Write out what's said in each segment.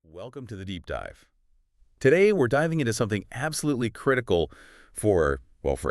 Welcome to the deep dive. Today, we're diving into something absolutely critical for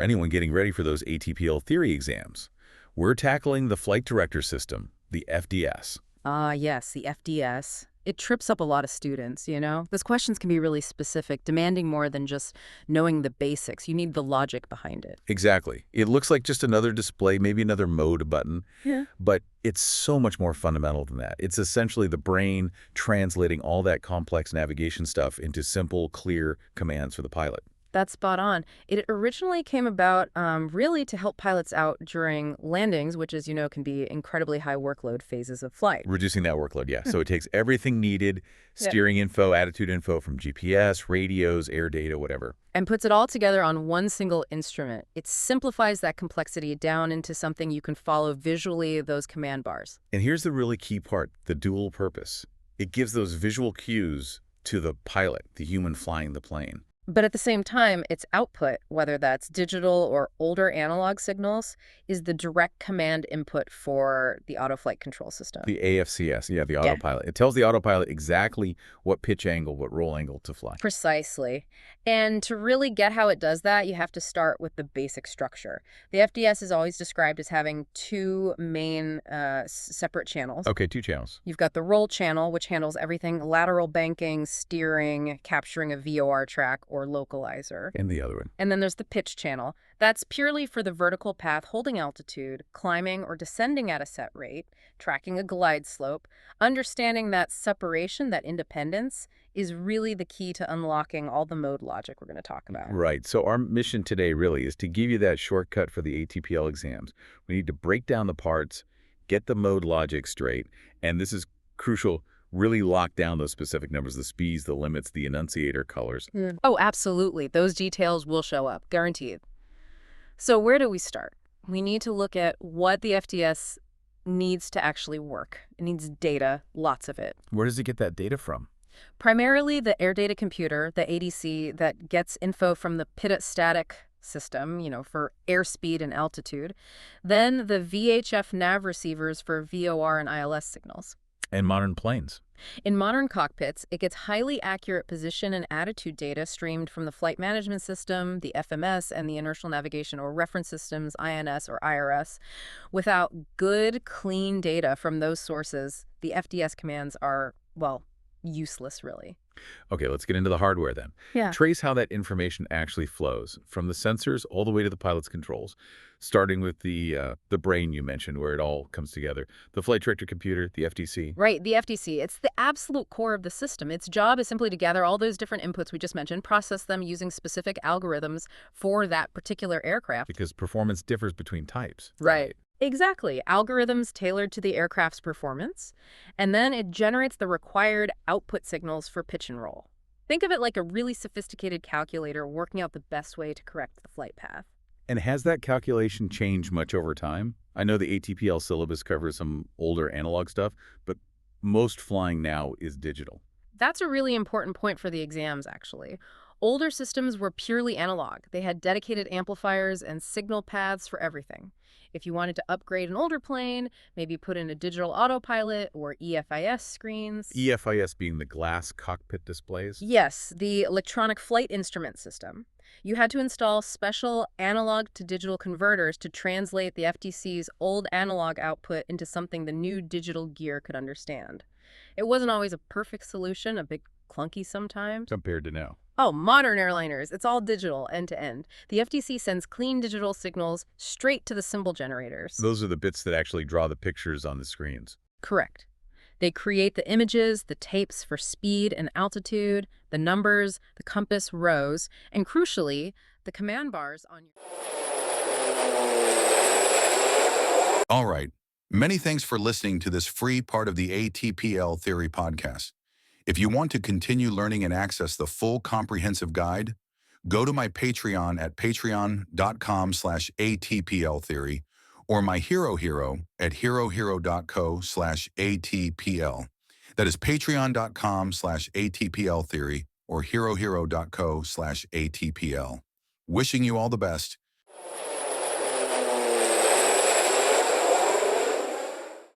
anyone getting ready for those ATPL theory exams. We're tackling the flight director system, the FDS. Yes, the FDS. It trips up a lot of students, you know? Those questions can be really specific, demanding more than just knowing the basics. You need the logic behind it. Exactly. It looks like just another display, maybe another mode button, Yeah. but it's so much more fundamental than that. It's essentially the brain translating all that complex navigation stuff into simple, clear commands for the pilot. That's spot on. It originally came about really to help pilots out during landings, which, as you know, can be incredibly high workload phases of flight. Reducing that workload, yeah. So it takes everything needed, Yep. steering info, attitude info from GPS, radios, air data, whatever. And puts it all together on one single instrument. It simplifies that complexity down into something you can follow visually, those command bars. And here's the really key part, the dual purpose. It gives those visual cues to the pilot, the human flying the plane. But at the same time, its output, whether that's digital or older analog signals, is the direct command input for the auto-flight control system. The AFCS, yeah, the autopilot. It tells the autopilot exactly what pitch angle, what roll angle to fly. Precisely. And to really get how it does that, you have to start with the basic structure. The FDS is always described as having two main separate channels. Okay, two channels. You've got the roll channel, which handles everything lateral banking, steering, capturing a VOR track, or localizer. And the other one. And then there's the pitch channel. That's purely for the vertical path holding altitude, climbing or descending at a set rate, tracking a glide slope. Understanding that separation, that independence, is really the key to unlocking all the mode logic we're going to talk about. Right. So our mission today really is to give you that shortcut for the ATPL exams. We need to break down the parts, get the mode logic straight, and this is crucial, really lock down those specific numbers, the speeds, the limits, the enunciator colors. Oh, absolutely. Those details will show up, guaranteed. So where do we start? We need to look at what the FDS needs to actually work. It needs data, lots of it. Where does it get that data from? Primarily the air data computer, the ADC, that gets info from the PIDOT static system, for airspeed and altitude. Then the VHF Nav receivers for VOR and ILS signals. And modern planes. In modern cockpits, it gets highly accurate position and attitude data streamed from the flight management system, the FMS, and the inertial navigation or reference systems, INS or IRS. Without good, clean data from those sources, the FDS commands are, useless, really. Okay, let's get into the hardware then. Yeah. Trace how that information actually flows, from the sensors all the way to the pilot's controls, starting with the brain you mentioned, where it all comes together. The flight director computer, the FDC. Right, the FDC. It's the absolute core of the system. Its job is simply to gather all those different inputs we just mentioned, process them using specific algorithms for that particular aircraft. Because performance differs between types. Right. Exactly. Algorithms tailored to the aircraft's performance, and then it generates the required output signals for pitch and roll. Think of it like a really sophisticated calculator working out the best way to correct the flight path. And has that calculation changed much over time? I know the ATPL syllabus covers some older analog stuff, but most flying now is digital. That's a really important point for the exams, actually. Older systems were purely analog. They had dedicated amplifiers and signal paths for everything. If you wanted to upgrade an older plane, maybe put in a digital autopilot or EFIS screens. EFIS being the glass cockpit displays? Yes, the electronic flight instrument system. You had to install special analog to digital converters to translate the FDC's old analog output into something the new digital gear could understand. It wasn't always a perfect solution, a bit clunky sometimes. Compared to now. Oh, modern airliners, it's all digital, end to end. The FDC sends clean digital signals straight to the symbol generators. Those are the bits that actually draw the pictures on the screens. Correct. They create the images, the tapes for speed and altitude, the numbers, the compass rows, and crucially, the command bars on your... All right. Many thanks for listening to this free part of the ATPL Theory podcast. If you want to continue learning and access the full comprehensive guide, go to my Patreon at patreon.com/ATPLtheory or my Hero at herohero.co/ATPL. That is patreon.com/ATPLtheory or herohero.co/ATPL. Wishing you all the best